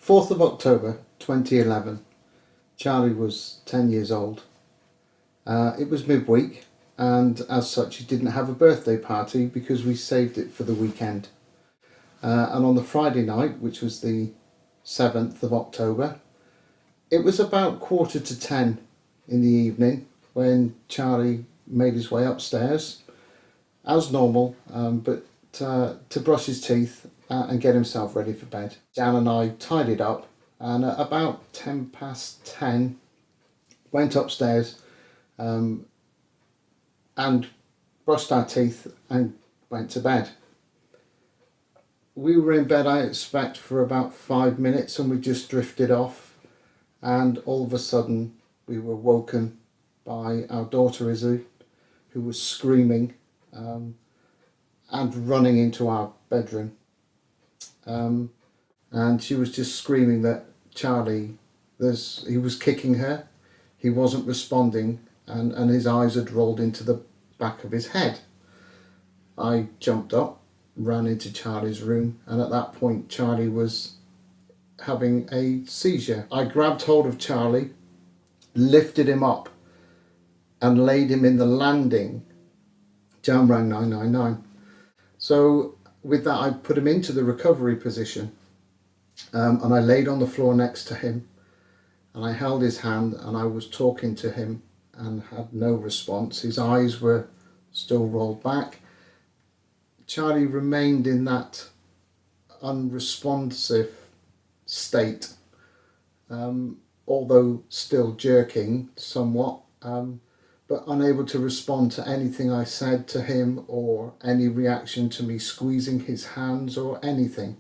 4th of October 2011. Charlie was 10 years old. It was midweek, and as such he didn't have a birthday party because we saved it for the weekend. And on the Friday night, which was the 7th of October, it was about 9:45 in the evening when Charlie made his way upstairs, as normal, but to brush his teeth and get himself ready for bed. Jan and I tidied up, and at about 10 past 10 went upstairs and brushed our teeth and went to bed. We were in bed, I expect, for about 5 minutes, and we just drifted off, and all of a sudden we were woken by our daughter Izzy, who was screaming and running into our bedroom. And she was just screaming that Charlie, he was kicking her, he wasn't responding, and his eyes had rolled into the back of his head. I jumped up, ran into Charlie's room, and at that point Charlie was having a seizure. I grabbed hold of Charlie, lifted him up and laid him in the landing. Jan rang 999. So with that I put him into the recovery position, and I laid on the floor next to him, and I held his hand and I was talking to him and had no response. His eyes were still rolled back. Charlie remained in that unresponsive state, although still jerking somewhat, but unable to respond to anything I said to him or any reaction to me squeezing his hands or anything.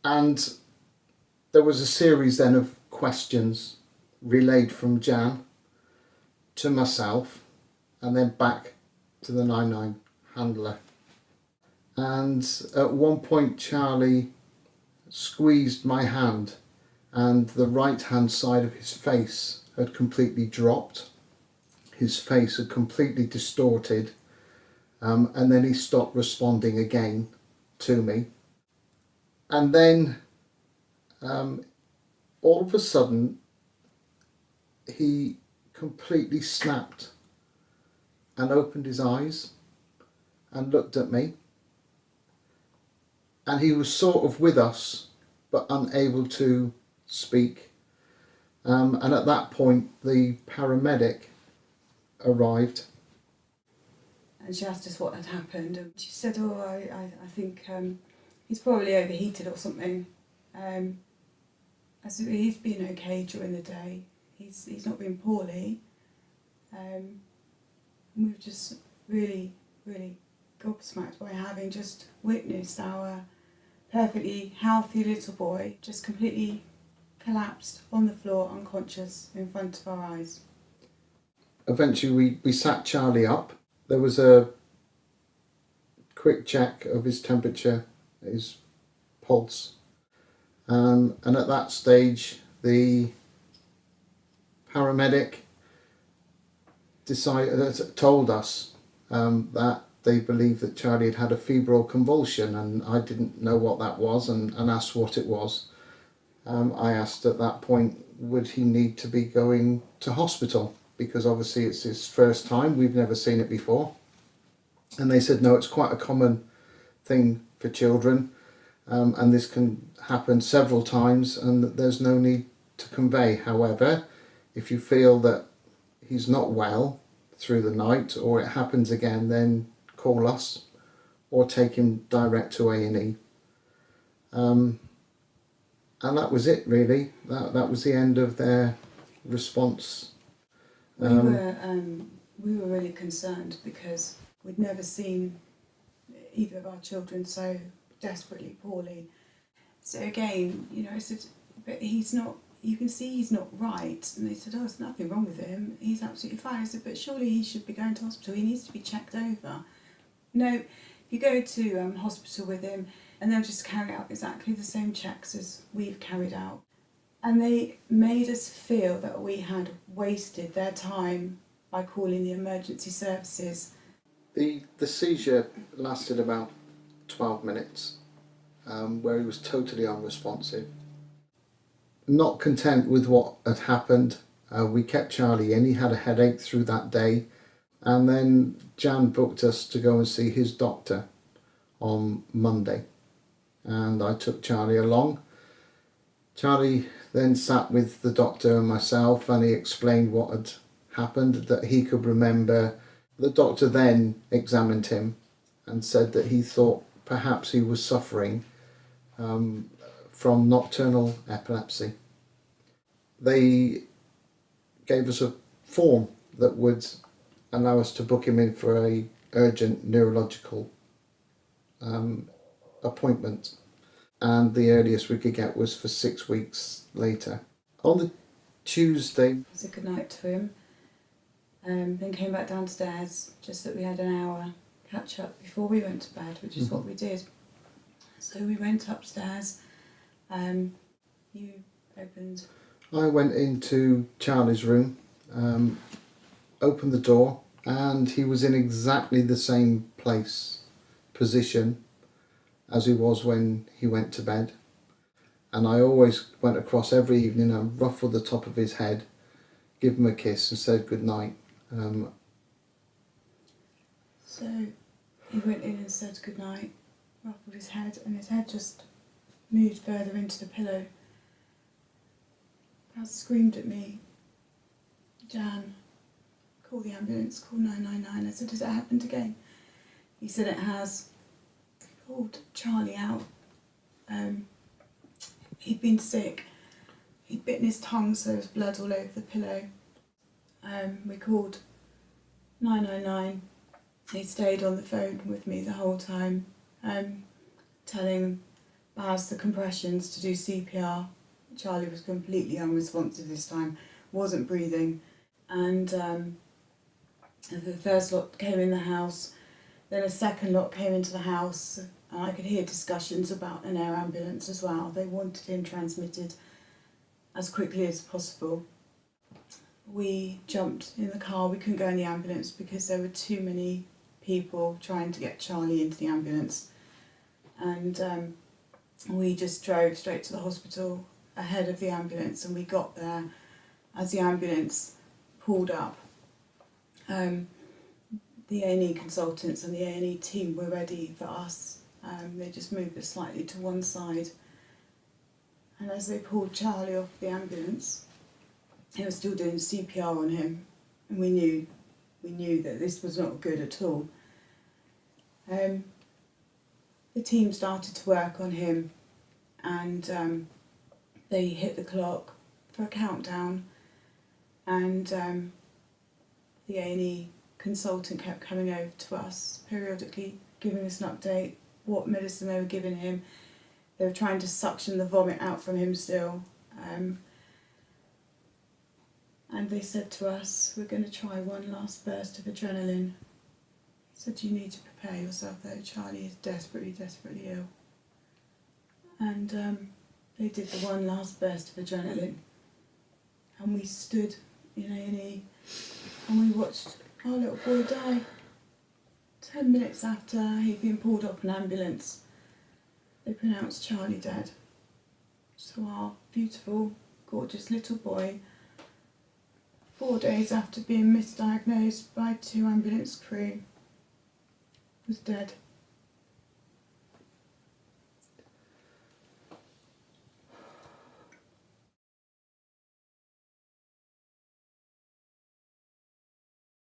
And there was a series then of questions relayed from Jan to myself and then back to the 99 handler. And at one point Charlie squeezed my hand, and the right hand side of his face had completely dropped. His face had completely distorted, and then he stopped responding again to me. And then all of a sudden he completely snapped and opened his eyes and looked at me, and he was sort of with us but unable to speak, and at that point the paramedic arrived. And she asked us what had happened, and she said, I think he's probably overheated or something. I said, he's been okay during the day, he's not been poorly. We were just really, really gobsmacked by having just witnessed our perfectly healthy little boy just completely collapsed on the floor, unconscious, in front of our eyes. Eventually we sat Charlie up. There was a quick check of his temperature, his pulse, and at that stage the paramedic told us that they believed that Charlie had had a febrile convulsion, and I didn't know what that was and asked what it was. I asked at that point, would he need to be going to hospital, because obviously it's his first time, we've never seen it before. And they said no, it's quite a common thing for children, and this can happen several times and that there's no need to convey. However, if you feel that he's not well through the night or it happens again, then call us or take him direct to A&E. And that was it really. That was the end of their response. We were really concerned because we'd never seen either of our children so desperately poorly. So again, I said, but he's not, you can see he's not right. And they said, oh, there's nothing wrong with him, he's absolutely fine. I said, but surely he should be going to hospital, he needs to be checked over. No, you go to hospital with him and they'll just carry out exactly the same checks as we've carried out. And they made us feel that we had wasted their time by calling the emergency services. The seizure lasted about 12 minutes. where he was totally unresponsive. Not content with what had happened, we kept Charlie in. He had a headache through that day, and then Jan booked us to go and see his doctor on Monday, and I took Charlie along. Charlie then sat with the doctor and myself, and he explained what had happened, that he could remember. The doctor then examined him and said that he thought perhaps he was suffering from nocturnal epilepsy. They gave us a form that would allow us to book him in for a urgent neurological appointment, and the earliest we could get was for 6 weeks later. On the Tuesday, it was a good night to him, then came back downstairs, just that we had an hour catch up before we went to bed, which is what we did. So we went upstairs. You opened. I went into Charlie's room, opened the door, and he was in exactly the same position as he was when he went to bed. And I always went across every evening and ruffled the top of his head, give him a kiss and said good night. So he went in and said good night, ruffled his head, and his head just moved further into the pillow. Baz screamed at me, "Jan, call the ambulance, call 999. I said, "Has it happened again?" He said it has. He pulled Charlie out. He'd been sick. He'd bitten his tongue, so there was blood all over the pillow. We called 999. He stayed on the phone with me the whole time, telling Baz the compressions to do CPR. Charlie was completely unresponsive this time, wasn't breathing, and the first lot came in the house, then a second lot came into the house, and I could hear discussions about an air ambulance as well. They wanted him transmitted as quickly as possible. We jumped in the car. We couldn't go in the ambulance because there were too many people trying to get Charlie into the ambulance, and we just drove straight to the hospital ahead of the ambulance, and we got there as the ambulance pulled up. The A&E consultants and the A&E team were ready for us. They just moved us slightly to one side, and as they pulled Charlie off the ambulance, they were still doing CPR on him, and we knew that this was not good at all. The team started to work on him, and they hit the clock for a countdown, and the A&E consultant kept coming over to us periodically, giving us an update, what medicine they were giving him. They were trying to suction the vomit out from him still. And they said to us, "We're going to try one last burst of adrenaline." He said, "You need to prepare yourself though, Charlie is desperately, desperately ill." And they did the one last burst of adrenaline, and we stood in A&E and we watched our little boy die. 10 minutes after he'd been pulled off an ambulance, they pronounced Charlie dead. So our beautiful, gorgeous little boy, 4 days after being misdiagnosed by 2 ambulance crew, was dead.